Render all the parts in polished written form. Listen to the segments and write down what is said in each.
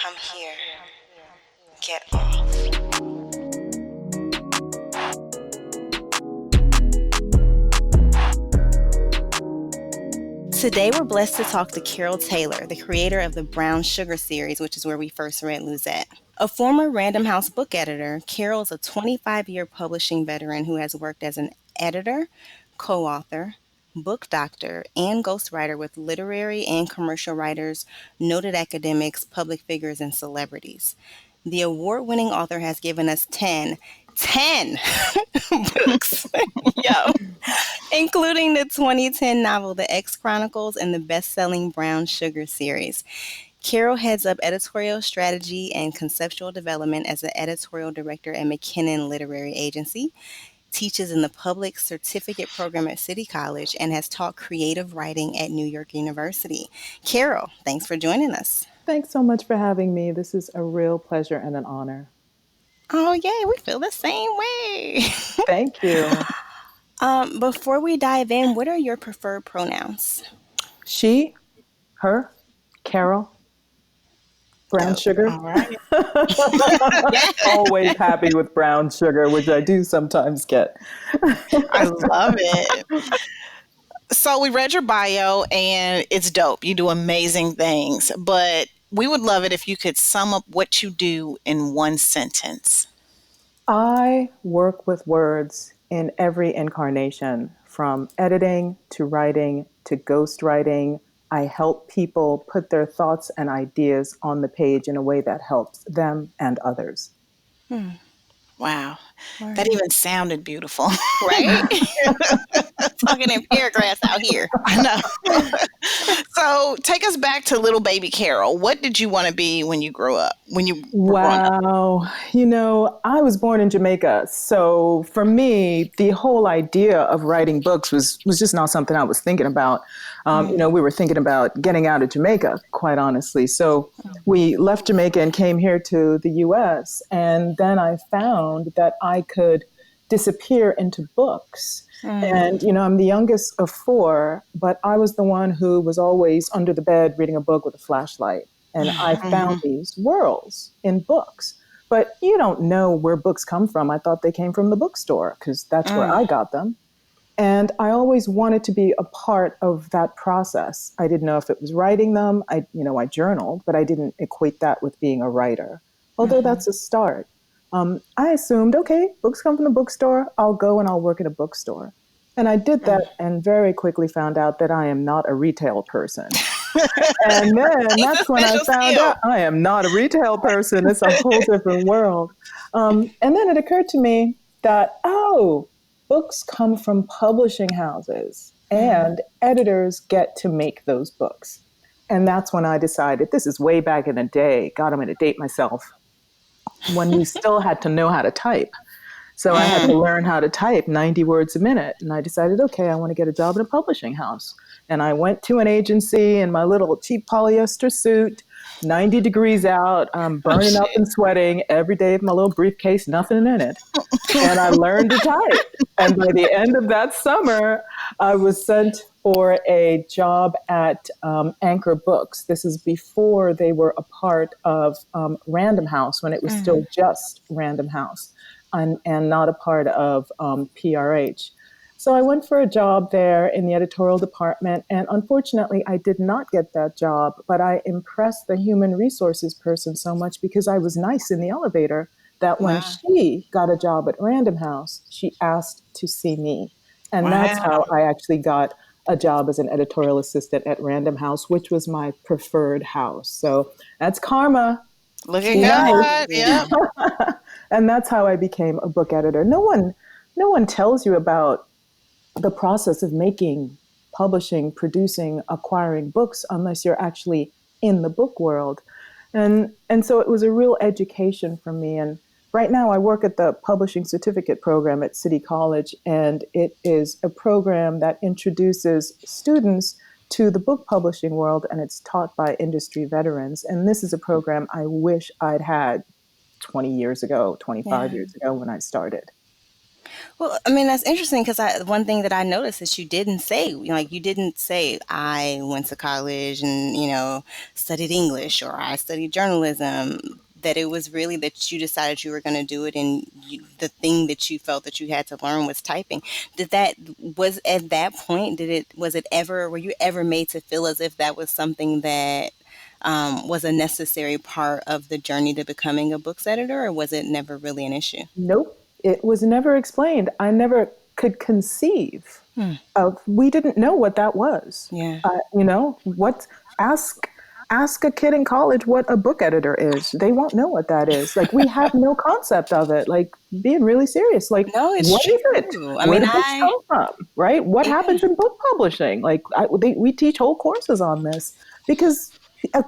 Come here. Get off. Today, we're blessed to talk to Carol Taylor, the creator of the Brown Sugar series, which is where we first read Luzette. A former Random House book editor, Carol is a 25-year publishing veteran who has worked as an editor, co-author, book doctor, and ghostwriter with literary and commercial writers, noted academics, public figures, and celebrities. The award-winning author has given us 10 books. Yo, including the 2010 novel The X Chronicles and the best-selling Brown Sugar series. Carol heads up editorial strategy and conceptual development as the editorial director at McKinnon Literary Agency, teaches in the public certificate program at City College, and has taught creative writing at New York University. Carol, thanks for joining us. Thanks so much for having me. This is a real pleasure and an honor. Oh, yay, we feel the same way. Thank you. Before we dive in, what are your preferred pronouns? She, her, Carol, brown sugar. All right. Always happy with brown sugar, which I do sometimes get. I love it. So we read your bio and it's dope. You do amazing things, but we would love it if you could sum up what you do in one sentence. I work with words in every incarnation, from editing to writing to ghostwriting. I help people put their thoughts and ideas on the page in a way that helps them and others. Wow. Word. That even sounded beautiful. Right? Talking in paragraphs out here. I know. So take us back to little baby Carol. What did you want to be when you grew up? When you were growing up? Wow. I was born in Jamaica. So for me, the whole idea of writing books was just not something I was thinking about. We were thinking about getting out of Jamaica, quite honestly. So we left Jamaica and came here to the US. And then I found that I could disappear into books. And, I'm the youngest of four, but I was the one who was always under the bed reading a book with a flashlight. And I found these worlds in books. But you don't know where books come from. I thought they came from the bookstore because that's where I got them. And I always wanted to be a part of that process. I didn't know if it was writing them. I journaled, but I didn't equate that with being a writer, although that's a start. I assumed, okay, books come from the bookstore. I'll go and I'll work at a bookstore. And I did that and very quickly found out that I am not a retail person. And then that's when I found out I am not a retail person. It's a whole different world. And then it occurred to me that, books come from publishing houses and editors get to make those books. And that's when I decided, this is way back in the day. God, I'm going to date myself. When you still had to know how to type. So I had to learn how to type 90 words a minute. And I decided, okay, I want to get a job in a publishing house. And I went to an agency in my little cheap polyester suit, 90 degrees out, burning up and sweating every day with my little briefcase, nothing in it. And I learned to type. And by the end of that summer, I was sent for a job at Anchor Books. This is before they were a part of Random House, when it was still just Random House and not a part of PRH. So I went for a job there in the editorial department, and unfortunately, I did not get that job, but I impressed the human resources person so much because I was nice in the elevator that when she got a job at Random House, she asked to see me. And that's how I actually got a job as an editorial assistant at Random House, which was my preferred house. So that's karma. Look at God. Yeah. And that's how I became a book editor. No one tells you about the process of making, publishing, producing, acquiring books unless you're actually in the book world. And so it was a real education for me. And right now I work at the publishing certificate program at City College, and it is a program that introduces students to the book publishing world, and it's taught by industry veterans. And this is a program I wish I'd had 20 years ago, 25 years ago when I started. Well, I mean, that's interesting because one thing that I noticed is you didn't say, like, you didn't say, I went to college and, studied English or I studied journalism. That it was really that you decided you were going to do it, and the thing that you felt that you had to learn was typing. Was at that point, was it ever, were you ever made to feel as if that was something that was a necessary part of the journey to becoming a books editor, or was it never really an issue? Nope. It was never explained. I never could conceive of, we didn't know what that was. Yeah. What, ask, ask a kid in college what a book editor is. They won't know what that is. Like, we have no concept of it. Like, being really serious. Like, No, it's what is it? true. I Where mean, do books come from? Right? What happens in book publishing? Like, we teach whole courses on this because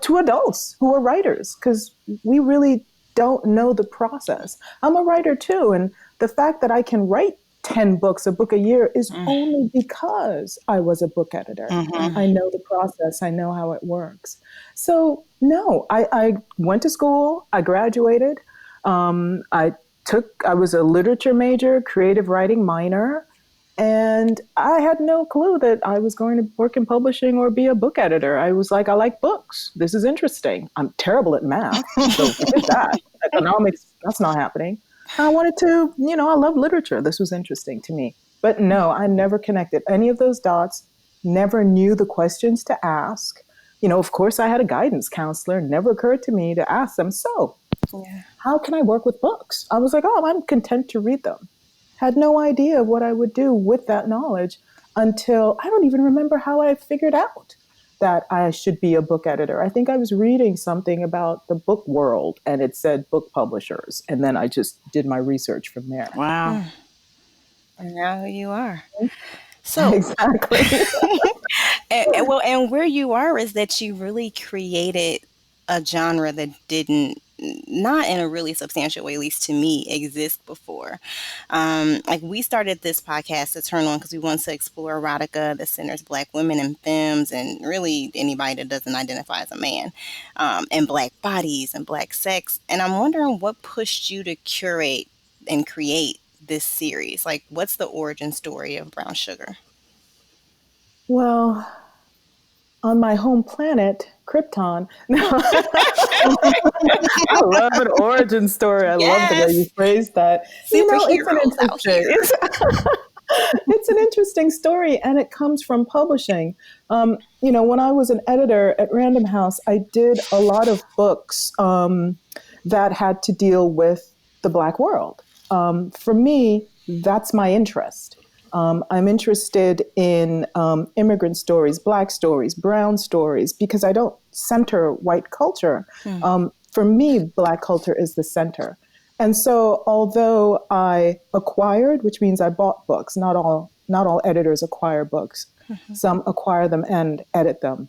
to adults who are writers, because we really don't know the process. I'm a writer too, and the fact that I can write 10 books, a book a year, is only because I was a book editor. I know the process, I know how it works. So, no, I went to school, I graduated, I was a literature major, creative writing minor, and I had no clue that I was going to work in publishing or be a book editor. I was like, I like books. This is interesting. I'm terrible at math, so forget that. Economics, that's not happening. I wanted to, I love literature. This was interesting to me. But no, I never connected any of those dots, never knew the questions to ask. Of course, I had a guidance counselor. Never occurred to me to ask them, so yeah. how can I work with books? I was like, oh, I'm content to read them. Had no idea what I would do with that knowledge until I don't even remember how I figured out that I should be a book editor. I think I was reading something about the book world and it said book publishers. And then I just did my research from there. Wow. And now you are. So, Exactly. and where you are is that you really created a genre that didn't, not in a really substantial way, at least to me, exist before. Like, we started this podcast to turn on because we want to explore erotica that centers Black women and femmes, and really anybody that doesn't identify as a man, and Black bodies and Black sex. And I'm wondering what pushed you to curate and create this series. Like, what's the origin story of Brown Sugar? Well, on my home planet, Krypton. No. I love an origin story. I love the way you phrased that. Superheroes out here. It's an interesting story, and it comes from publishing. When I was an editor at Random House, I did a lot of books that had to deal with the Black world. For me, that's my interest. I'm interested in immigrant stories, Black stories, brown stories, because I don't center white culture. For me, Black culture is the center. And so, although I acquired, which means I bought books, not all editors acquire books. Some acquire them and edit them.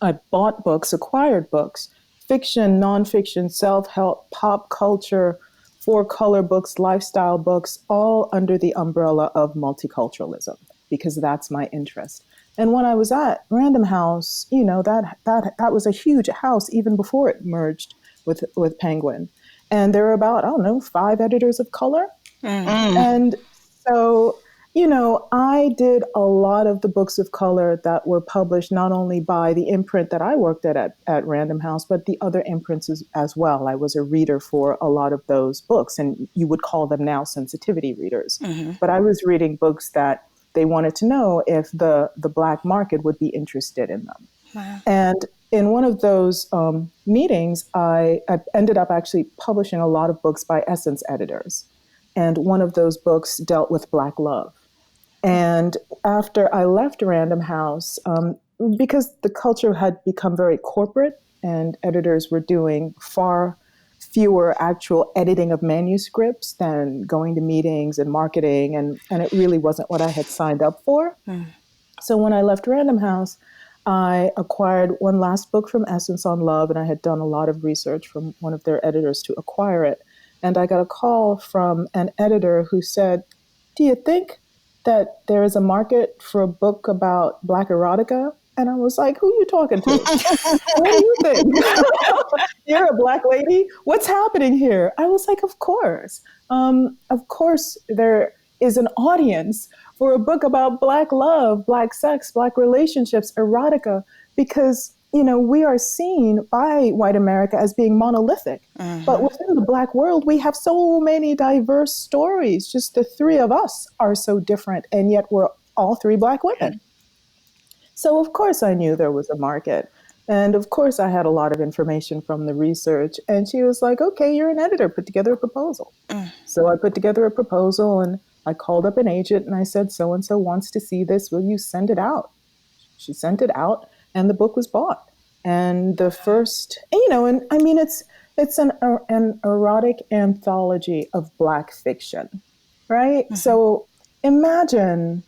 I bought books, acquired books, fiction, nonfiction, self-help, pop culture, four-color books, lifestyle books, all under the umbrella of multiculturalism, because that's my interest. And when I was at Random House, that was a huge house even before it merged with Penguin. And there were about, 5 editors of color. And so, I did a lot of the books of color that were published not only by the imprint that I worked at Random House, but the other imprints as well. I was a reader for a lot of those books, and you would call them now sensitivity readers. But I was reading books that they wanted to know if the Black market would be interested in them. Wow. And in one of those meetings, I ended up actually publishing a lot of books by Essence editors. And one of those books dealt with Black love. And after I left Random House, because the culture had become very corporate and editors were doing far fewer actual editing of manuscripts than going to meetings and marketing, and it really wasn't what I had signed up for. So when I left Random House, I acquired one last book from Essence on love, and I had done a lot of research from one of their editors to acquire it. And I got a call from an editor who said, "Do you think that there is a market for a book about Black erotica?" And I was like, who are you talking to? What do you think? You're a Black lady? What's happening here? I was like, of course there is an audience for a book about Black love, Black sex, Black relationships, erotica, because, we are seen by white America as being monolithic. But within the Black world, we have so many diverse stories. Just the three of us are so different, and yet we're all three Black women. So of course I knew there was a market. And of course I had a lot of information from the research. And she was like, okay, you're an editor, put together a proposal. So I put together a proposal and I called up an agent and I said, so-and-so wants to see this. Will you send it out? She sent it out and the book was bought. And the first, and I mean, it's an erotic anthology of Black fiction, right? So imagine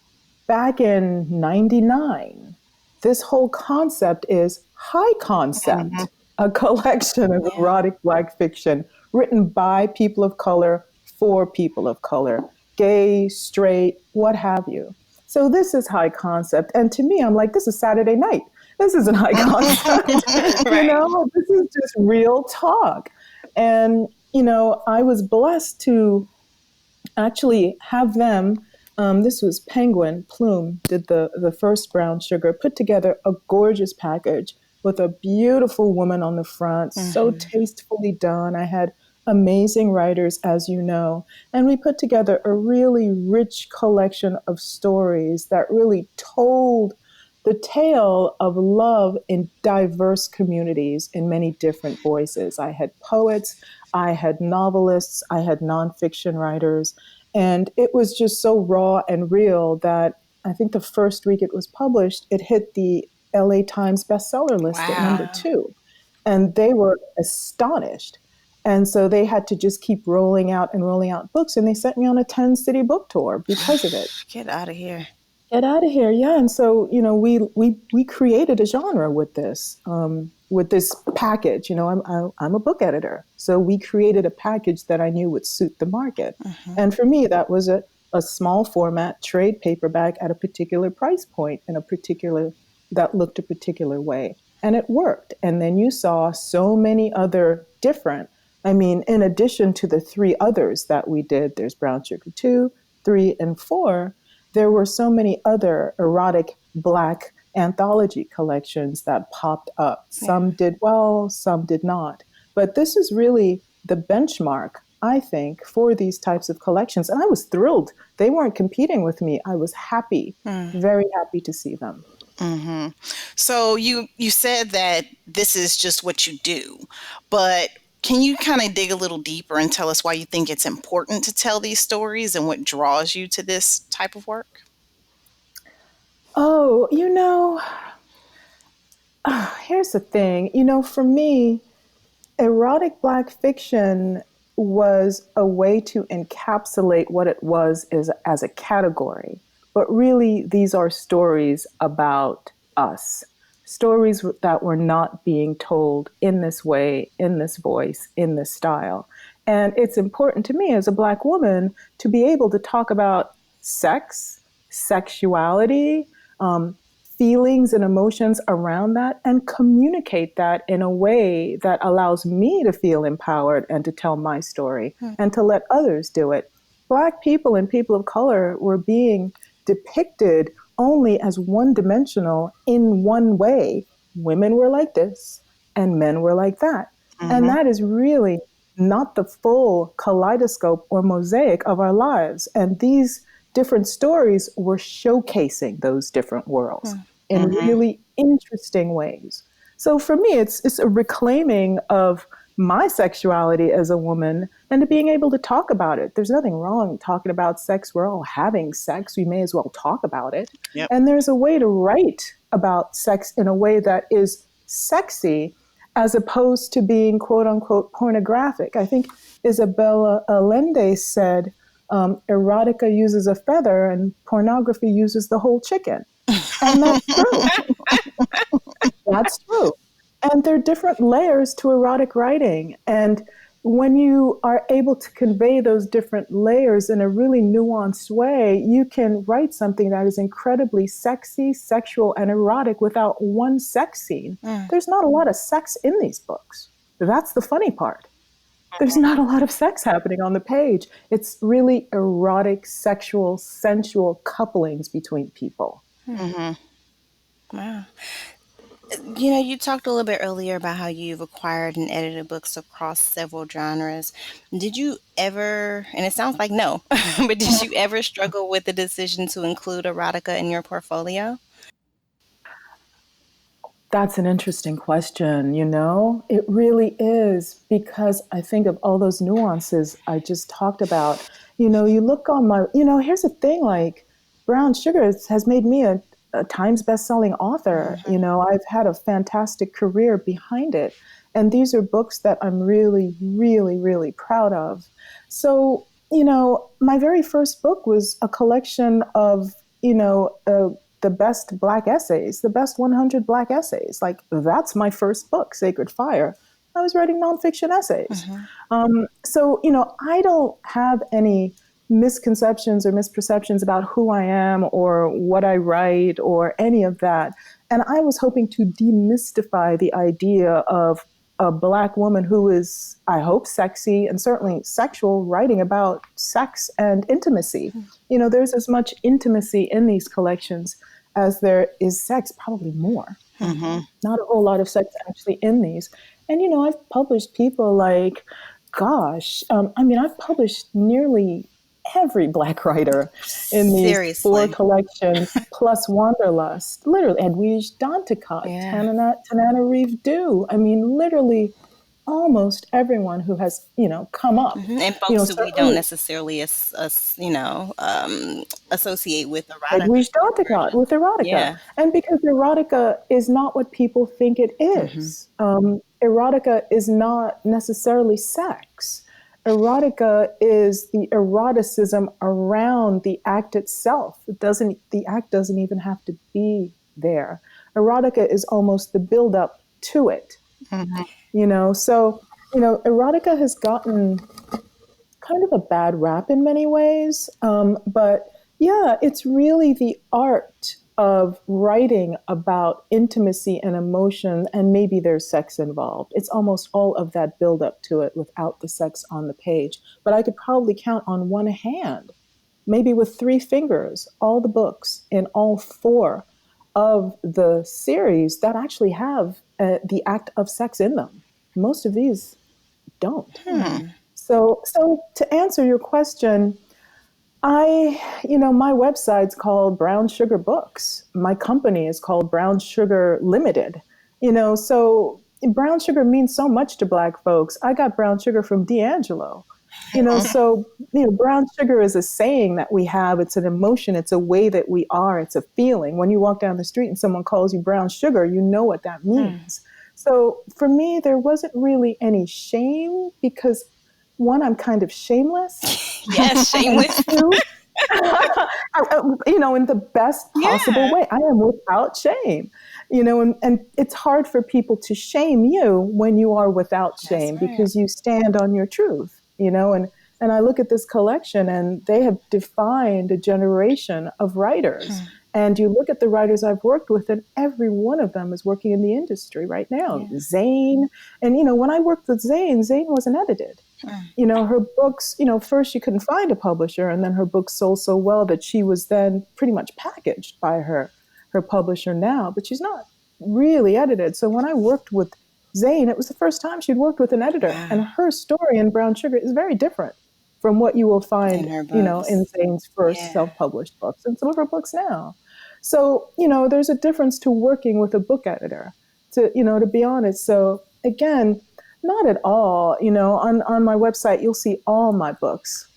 back in 99, this whole concept is High Concept, a collection of erotic Black fiction written by people of color for people of color, gay, straight, what have you. So this is High Concept. And to me, I'm like, this is Saturday night. This isn't High Concept. This is just real talk. And, I was blessed to actually have them. This was Penguin, Plume, did the first brown sugar, put together a gorgeous package with a beautiful woman on the front, so tastefully done. I had amazing writers, as you know, and we put together a really rich collection of stories that really told the tale of love in diverse communities in many different voices. I had poets, I had novelists, I had nonfiction writers, and it was just so raw and real that I think the first week it was published, it hit the LA Times bestseller list at number 2. And they were astonished. And so they had to just keep rolling out books. And they sent me on a 10-city book tour because of it. Get out of here. Get out of here. Yeah. And so, we created a genre with this package. I'm a book editor. So we created a package that I knew would suit the market. And for me, that was a small format trade paperback at a particular price point and that looked a particular way. And it worked. And then you saw so many other different, in addition to the 3 others that we did, there's Brown Sugar 2, 3, and 4, there were so many other erotic Black anthology collections that popped up. Some did well, some did not. But this is really the benchmark, I think, for these types of collections. And I was thrilled. They weren't competing with me. I was happy, very happy to see them. So you said that this is just what you do, but can you kind of dig a little deeper and tell us why you think it's important to tell these stories and what draws you to this type of work? Oh, here's the thing. For me, erotic Black fiction was a way to encapsulate what it was as a category. But really, these are stories about us, stories that were not being told in this way, in this voice, in this style. And it's important to me as a Black woman to be able to talk about sex, sexuality, feelings and emotions around that, and communicate that in a way that allows me to feel empowered and to tell my story and to let others do it. Black people and people of color were being depicted only as one-dimensional in one way. Women were like this and men were like that. And that is really not the full kaleidoscope or mosaic of our lives. And these different stories were showcasing those different worlds in really interesting ways. So for me, it's a reclaiming of my sexuality as a woman and to being able to talk about it. There's nothing wrong talking about sex. We're all having sex. We may as well talk about it. Yep. And there's a way to write about sex in a way that is sexy as opposed to being quote unquote pornographic. I think Isabella Allende said, erotica uses a feather and pornography uses the whole chicken. And that's true. That's true. And there are different layers to erotic writing. And when you are able to convey those different layers in a really nuanced way, you can write something that is incredibly sexy, sexual, and erotic without one sex scene. There's not a lot of sex in these books. That's the funny part. There's not a lot of sex happening on the page. It's really erotic, sexual, sensual couplings between people. Wow. You talked a little bit earlier about how you've acquired and edited books across several genres. Did you ever, and it sounds like no, but did you ever struggle with the decision to include erotica in your portfolio? That's an interesting question, you know? It really is, because I think of all those nuances I just talked about. You look on here's the thing, like, Brown Sugar has made me a Times best-selling author. I've had a fantastic career behind it. And these are books that I'm really, really, really proud of. So, my very first book was a collection of, the best Black essays, the best 100 Black essays. Like, that's my first book, Sacred Fire. I was writing nonfiction essays. So, I don't have any misconceptions or misperceptions about who I am or what I write or any of that. And I was hoping to demystify the idea of a Black woman who is, I hope, sexy and certainly sexual, writing about sex and intimacy. There's as much intimacy in these collections as there is sex, probably more. Not a whole lot of sex actually in these. And, I've published people like, I've published nearly every Black writer in these Seriously. 4 collections, plus Wanderlust. Literally, Edwige Danticat, Yeah. Tanana Reeve Dew. Literally almost everyone who has, come up. And folks who we don't Certainly necessarily, associate with erotica. Edwige Danticat with erotica. Yeah. And because erotica is not what people think it is. Erotica is not necessarily sex. Erotica is the eroticism around the act itself. The act doesn't even have to be there. Erotica is almost the build-up to it. So, erotica has gotten kind of a bad rap in many ways. But yeah, it's really the art of writing about intimacy and emotion, and maybe there's sex involved. It's almost all of that build up to it without the sex on the page. But I could probably count on one hand, maybe with 3 fingers, all the books in all 4 of the series that actually have the act of sex in them. Most of these don't. So to answer your question, my website's called Brown Sugar Books. My company is called Brown Sugar Limited. So brown sugar means so much to Black folks. I got brown sugar from D'Angelo. So brown sugar is a saying that we have. It's an emotion. It's a way that we are. It's a feeling. When you walk down the street and someone calls you brown sugar, you know what that means. So for me, there wasn't really any shame because, one, I'm kind of shameless. Yes, shameless. In the best possible way. I am without shame. And it's hard for people to shame you when you are without shame, because you stand on your truth, and I look at this collection and they have defined a generation of writers. And you look at the writers I've worked with, and every one of them is working in the industry right now. Zane. And, when I worked with Zane wasn't edited. Her books, first you couldn't find a publisher, and then her books sold so well that she was then pretty much packaged by her publisher now, but she's not really edited. So when I worked with Zane, it was the first time she'd worked with an editor, and her story in Brown Sugar is very different from what you will find, in Zane's first self-published books and some of her books now. So, there's a difference to working with a book editor, to be honest. So again, not at all. On my website, you'll see all my books.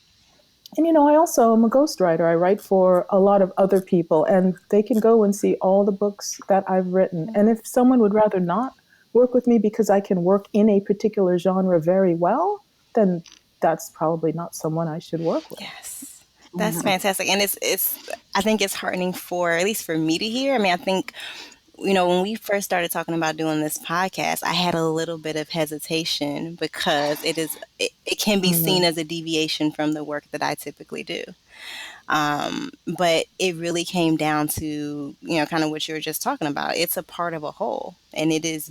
And, I also am a ghostwriter. I write for a lot of other people, and they can go and see all the books that I've written. And if someone would rather not work with me because I can work in a particular genre very well, then that's probably not someone I should work with. Yes. That's fantastic. And I think it's heartening for, at least for me to hear. I think when we first started talking about doing this podcast, I had a little bit of hesitation because it can be Mhm. seen as a deviation from the work that I typically do. But it really came down to, kind of what you were just talking about. It's a part of a whole, and it is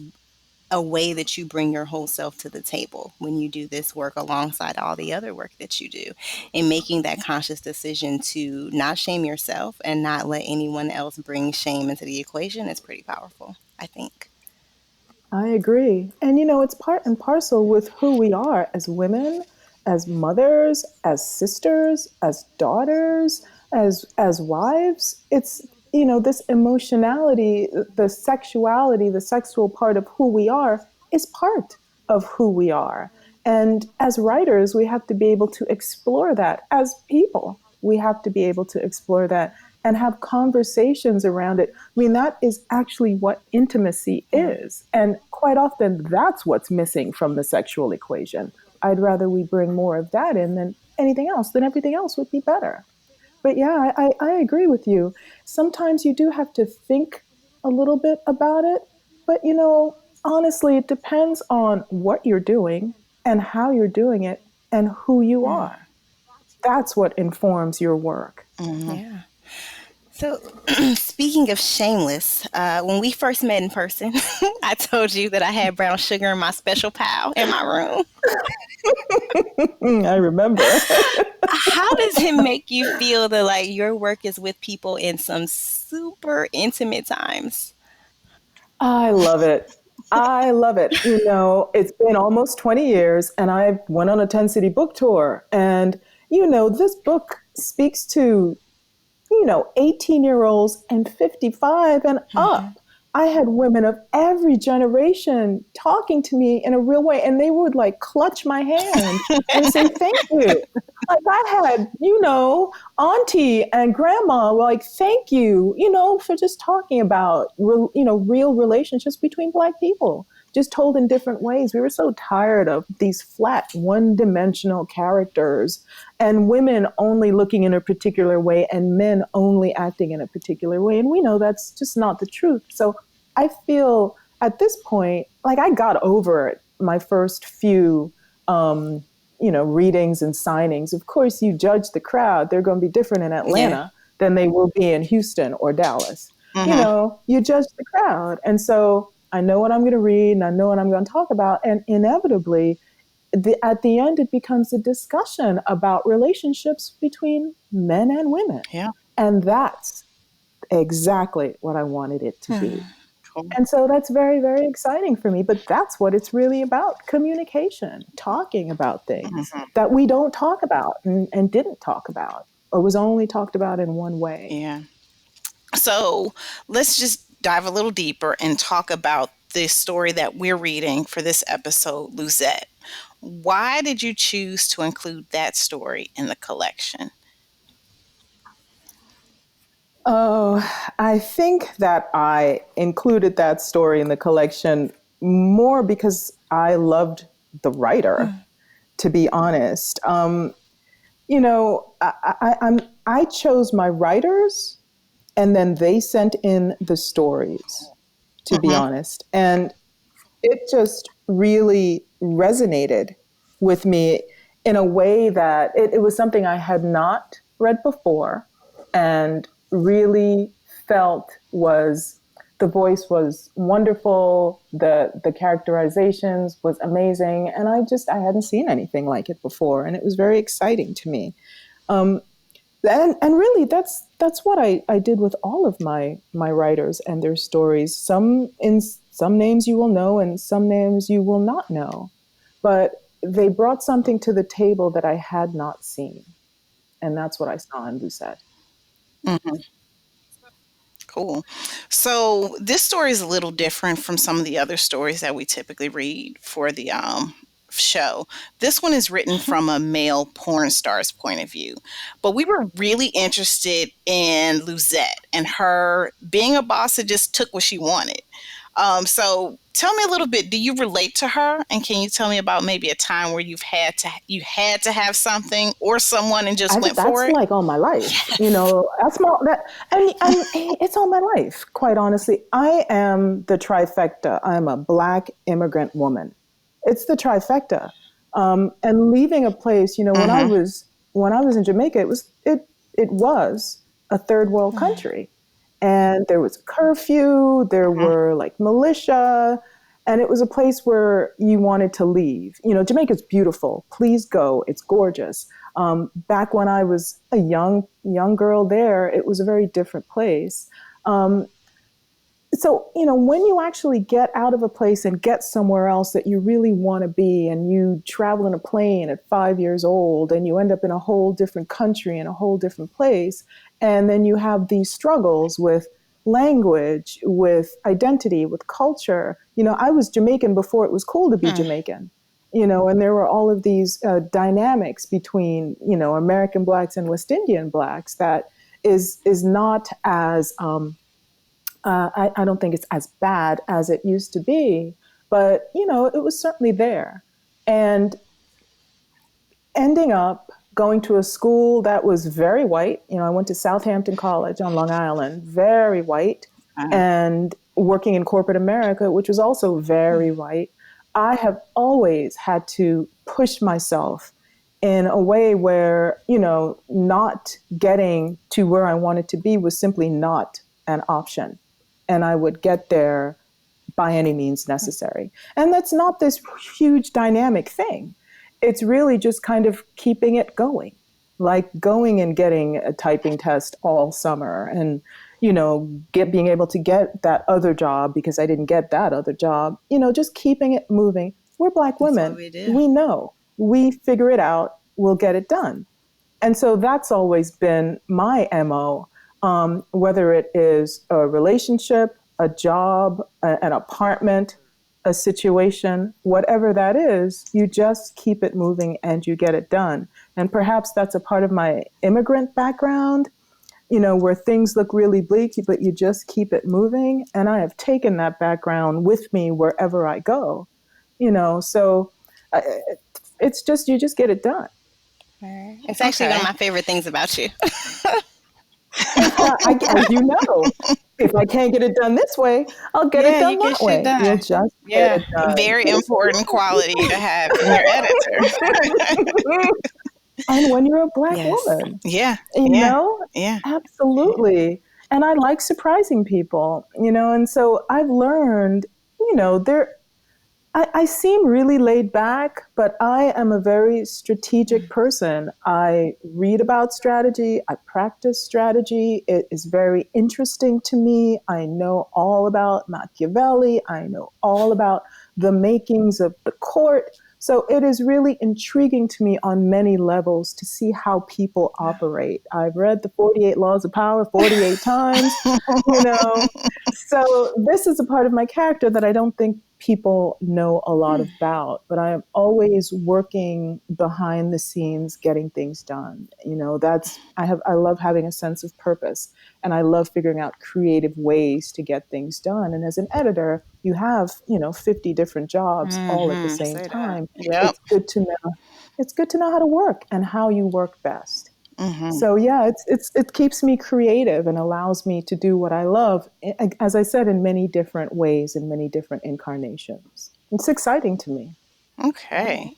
a way that you bring your whole self to the table when you do this work alongside all the other work that you do, and making that conscious decision to not shame yourself and not let anyone else bring shame into the equation is pretty powerful, I think. I agree. And it's part and parcel with who we are as women, as mothers, as sisters, as daughters, as wives. It's this emotionality, the sexuality, the sexual part of who we are is part of who we are. And as writers, we have to be able to explore that. As people, we have to be able to explore that and have conversations around it. I mean, that is actually what intimacy is. And quite often, that's what's missing from the sexual equation. I'd rather we bring more of that in than anything else, then everything else would be better. But yeah, I agree with you. Sometimes you do have to think a little bit about it. But honestly, it depends on what you're doing and how you're doing it and who you are. That's what informs your work. Hmm. Yeah. So, speaking of shameless, when we first met in person, I told you that I had brown sugar in my special pile in my room. I remember. How does it make you feel that like your work is with people in some super intimate times? I love it. I love it. It's been almost 20 years and I went on a 10 city book tour. And, this book speaks to 18-year-olds and 55 and Hmm. up. I had women of every generation talking to me in a real way, and they would like clutch my hand and say, "Thank you." Like I had, auntie and grandma like, "Thank you, for just talking about, real relationships between Black people, just told in different ways." We were so tired of these flat, one-dimensional characters and women only looking in a particular way and men only acting in a particular way. And we know that's just not the truth. So I feel at this point, like I got over it my first few, readings and signings. Of course, you judge the crowd. They're going to be different in Yeah. Atlanta than they will be in Houston or Dallas. Hmm. You judge the crowd. And so I know what I'm going to read and I know what I'm going to talk about. And inevitably, at the end, it becomes a discussion about relationships between men and women. Yeah. And that's exactly what I wanted it to be. Cool. And so that's very, very exciting for me. But that's what it's really about, communication, talking about things Hmm. that we don't talk about and didn't talk about, or was only talked about in one way. Yeah. So let's just dive a little deeper and talk about the story that we're reading for this episode, Luzette. Why did you choose to include that story in the collection? Oh, I think that I included that story in the collection more because I loved the writer, to be honest. I chose my writers and then they sent in the stories, to be Hmm. honest. And it just really resonated with me in a way that it was something I had not read before and really felt was the voice was wonderful, the characterizations was amazing, and I hadn't seen anything like it before, and it was very exciting to me. Um, and really that's what I did with all of my writers and their stories. Some names you will know and some names you will not know, but they brought something to the table that I had not seen, and that's what I saw in Lucette. Hmm. Cool. So this story is a little different from some of the other stories that we typically read for the show. This one is written from a male porn star's point of view. But we were really interested in Luzette and her being a boss that just took what she wanted. So tell me a little bit. Do you relate to her? And can you tell me about maybe a time where you had to have something or someone and just went That's for it? like all my life, that's and it's all my life, quite honestly. I am the trifecta. I'm a Black immigrant woman. It's the trifecta. And leaving a place, Mm-hmm. when I was in Jamaica, it was a third world country. And there was curfew, there were like militia, and it was a place where you wanted to leave. Jamaica's beautiful. Please go. It's gorgeous. Back when I was a young girl there, it was a very different place. So, when you actually get out of a place and get somewhere else that you really want to be, and you travel in a plane at 5 years old, and you end up in a whole different country, in a whole different place, and then you have these struggles with language, with identity, with culture. I was Jamaican before it was cool to be Jamaican. And there were all of these dynamics between, American Blacks and West Indian Blacks that is not as I don't think it's as bad as it used to be, but it was certainly there. And ending up going to a school that was very white, I went to Southampton College on Long Island, very white, and working in corporate America, which was also very white. I have always had to push myself in a way where, not getting to where I wanted to be was simply not an option. And I would get there by any means necessary. And that's not this huge dynamic thing. It's really just kind of keeping it going, like going and getting a typing test all summer and, being able to get that other job because I didn't get that other job, just keeping it moving. We're Black women. We know. We figure it out. We'll get it done. And so that's always been my MO. Whether it is a relationship, a job, an apartment, a situation, whatever that is, you just keep it moving and you get it done. And perhaps that's a part of my immigrant background, where things look really bleak, but you just keep it moving. And I have taken that background with me wherever I go, so it's just, you just get it done. It's actually one of my favorite things about you. As you know, if I can't get it done this way, I'll get it done that way. You'll just get it done. Very important quality to have in your editor. And when you're a Black woman. Yeah. Absolutely. And I like surprising people, and so I've learned, I seem really laid back, but I am a very strategic person. I read about strategy. I practice strategy. It is very interesting to me. I know all about Machiavelli. I know all about the makings of the court. So it is really intriguing to me on many levels to see how people operate. I've read the 48 Laws of Power 48 times, So this is a part of my character that I don't think people know a lot about, but I am always working behind the scenes, getting things done. I love having a sense of purpose, and I love figuring out creative ways to get things done. And as an editor, you have, 50 different jobs all at the same time. Yep. It's good to know. It's good to know how to work and how you work best. So yeah, it keeps me creative and allows me to do what I love, as I said, in many different ways, in many different incarnations. It's exciting to me. Okay.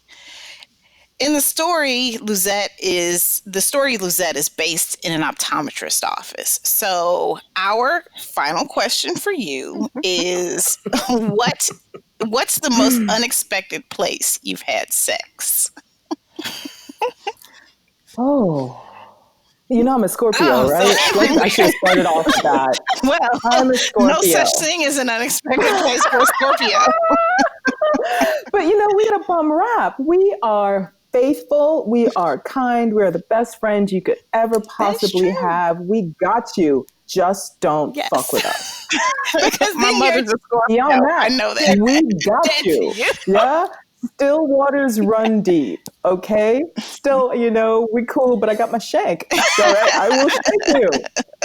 In the story, Luzette is based in an optometrist office. So our final question for you is what's the most unexpected place you've had sex? Oh, I'm a Scorpio, right? I should have started off with that. Well, I'm a Scorpio. No such thing as an unexpected place for a Scorpio. But we get a bum rap. We are faithful. We are kind. We're the best friends you could ever possibly have. We got you. Just don't fuck with us. Because my mother's a Scorpio. I know that. We got you. Yeah. Still waters run deep, okay? Still, we cool, but I got my shank. All right, I will shank you.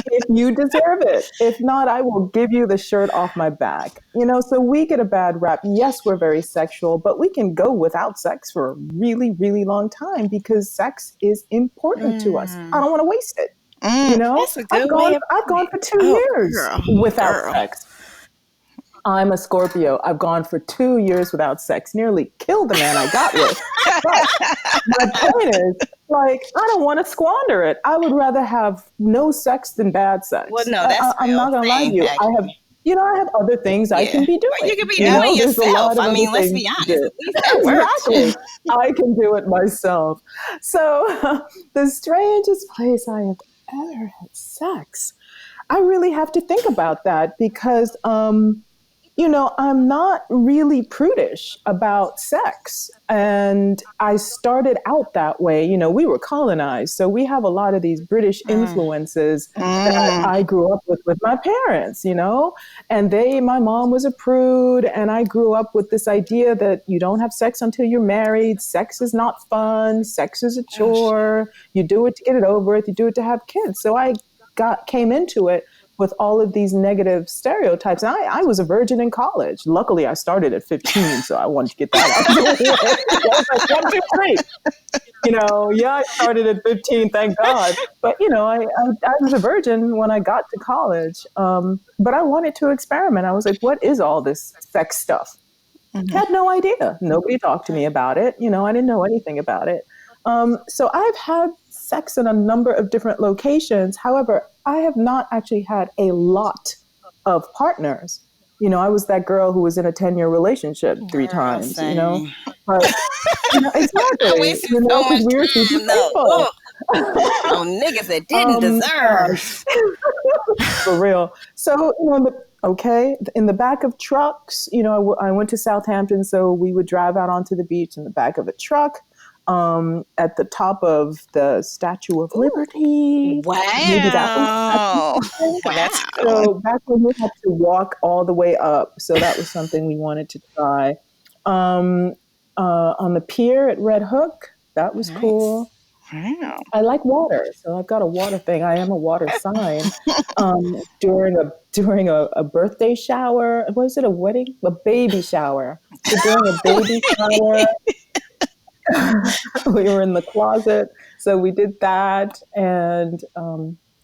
if you deserve it. If not, I will give you the shirt off my back. So we get a bad rap. Yes, we're very sexual, but we can go without sex for a really, really long time because sex is important to us. I don't want to waste it. That's a good way of I've gone for 2 Oh, years girl, without girl. sex. I'm a Scorpio. I've gone for 2 years without sex, nearly killed the man I got with. But my point is, I don't want to squander it. I would rather have no sex than bad sex. Well, no, that's I'm real. not going to lie to Same, you. actually. I have other things I can be doing. Well, you could be doing There's a lot yourself. of I mean, other let's things be to honest. do. At least that works. Exactly. I can do it myself. So the strangest place I have ever had sex, I really have to think about that because, I'm not really prudish about sex. And I started out that way. We were colonized. So we have a lot of these British influences that I grew up with my parents, and my mom was a prude. And I grew up with this idea that you don't have sex until you're married. Sex is not fun. Sex is a chore. You do it to get it over with. You do it to have kids. So I came into it with all of these negative stereotypes. And I was a virgin in college. Luckily, I started at 15, so I wanted to get that out of the way. I was like, 1, 2, 3. I started at 15, thank God. But, I was a virgin when I got to college. But I wanted to experiment. I was like, what is all this sex stuff? I had no idea. Nobody talked to me about it. I didn't know anything about it. So I've had sex in a number of different locations. However, I have not actually had a lot of partners. I was that girl who was in a 10-year relationship 3 times, same. But, exactly. I wasted so much we were time, super though. faithful. On niggas that didn't deserve. For real. So, in the back of trucks, I went to Southampton, so we would drive out onto the beach in the back of a truck. At the top of the Statue of Liberty. Wow. Maybe that was That's so back when we had to walk all the way up. So that was something we wanted to try. On the pier at Red Hook, that was cool. Wow. I like water, so I've got a water thing. I am a water sign. During a birthday shower, was it a wedding? A baby shower. So during a baby shower, we were in the closet, so we did that. And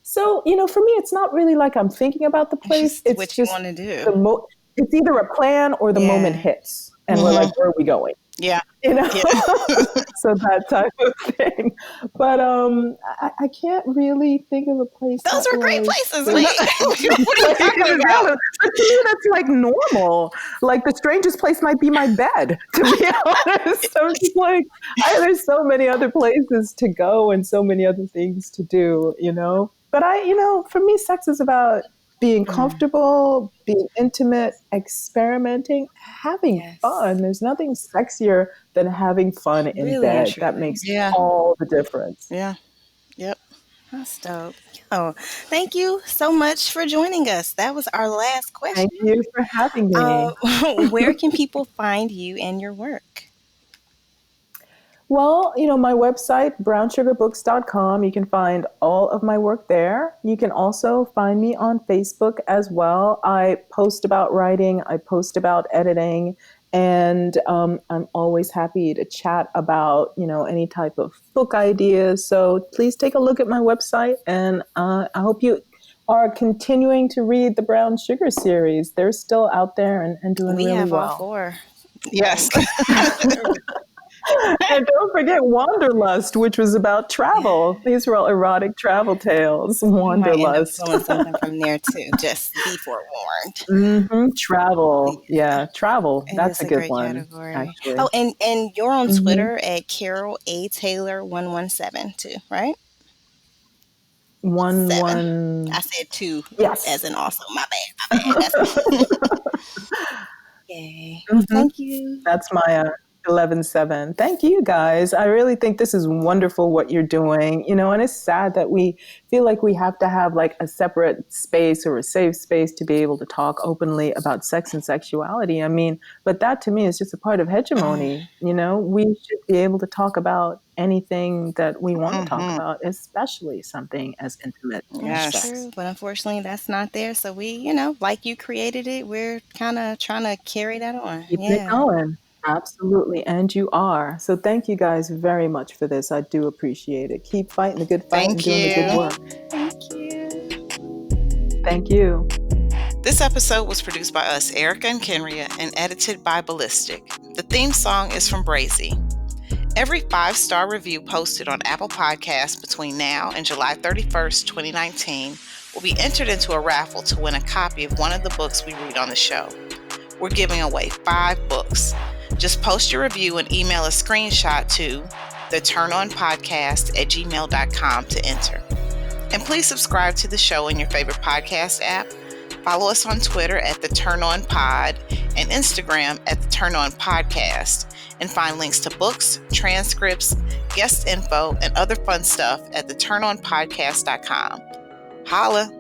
so, for me, it's not really like I'm thinking about the place. It's what just you want to do. It's either a plan or the moment hits, and we're like, where are we going? Yeah. So that type of thing. But I can't really think of a place. Those were great places. Wait. What are you talking about? To me, that's like normal. Like the strangest place might be my bed, to be honest. I'm just like, there's so many other places to go and so many other things to do, But for me, sex is about being comfortable, being intimate, experimenting, having fun. There's nothing sexier than having fun in bed. That makes all the difference. Yeah. Yep. That's dope. Oh, thank you so much for joining us. That was our last question. Thank you for having me. Where can people find you and your work? Well, my website, brownsugarbooks.com, you can find all of my work there. You can also find me on Facebook as well. I post about writing, I post about editing, and I'm always happy to chat about, any type of book ideas. So please take a look at my website, and I hope you are continuing to read the Brown Sugar series. They're still out there and doing really well. We have all 4. Yes. And don't forget Wanderlust, which was about travel. These were all erotic travel tales. Wanderlust. Might end up something from there too. Just be forewarned. Travel. Yeah, travel. That's a good great one. Category. Actually. Oh, and you're on Twitter at Carol A. Taylor 117 too, right? 1. I said 2. Yes. As in also. My bad. Yay. Thank you. That's my 11:7. Thank you guys. I really think this is wonderful what you're doing, and it's sad that we feel like we have to have like a separate space or a safe space to be able to talk openly about sex and sexuality. I mean, but that to me is just a part of hegemony. We should be able to talk about anything that we want to talk about, especially something as intimate as That's Yes. sex. true, but unfortunately, that's not there. So we, like you created it, we're kind of trying to carry that on. Keeping it Yeah. going. Absolutely. And you are. So thank you guys very much for this. I do appreciate it. Keep fighting the good fight and Thank doing the good you. work. Thank you. Thank you. This episode was produced by us, Erica and Kenria, and edited by Ballistic. The theme song is from Brazy. Every 5-star review posted on Apple Podcasts between now and July 31st, 2019 will be entered into a raffle to win a copy of one of the books we read on the show. We're giving away 5 books. Just post your review and email a screenshot to theturnonpodcast@gmail.com to enter. And please subscribe to the show in your favorite podcast app. Follow us on Twitter at The Turn On Pod and Instagram at The Turn On Podcast. And find links to books, transcripts, guest info, and other fun stuff at theturnonpodcast.com. Holla!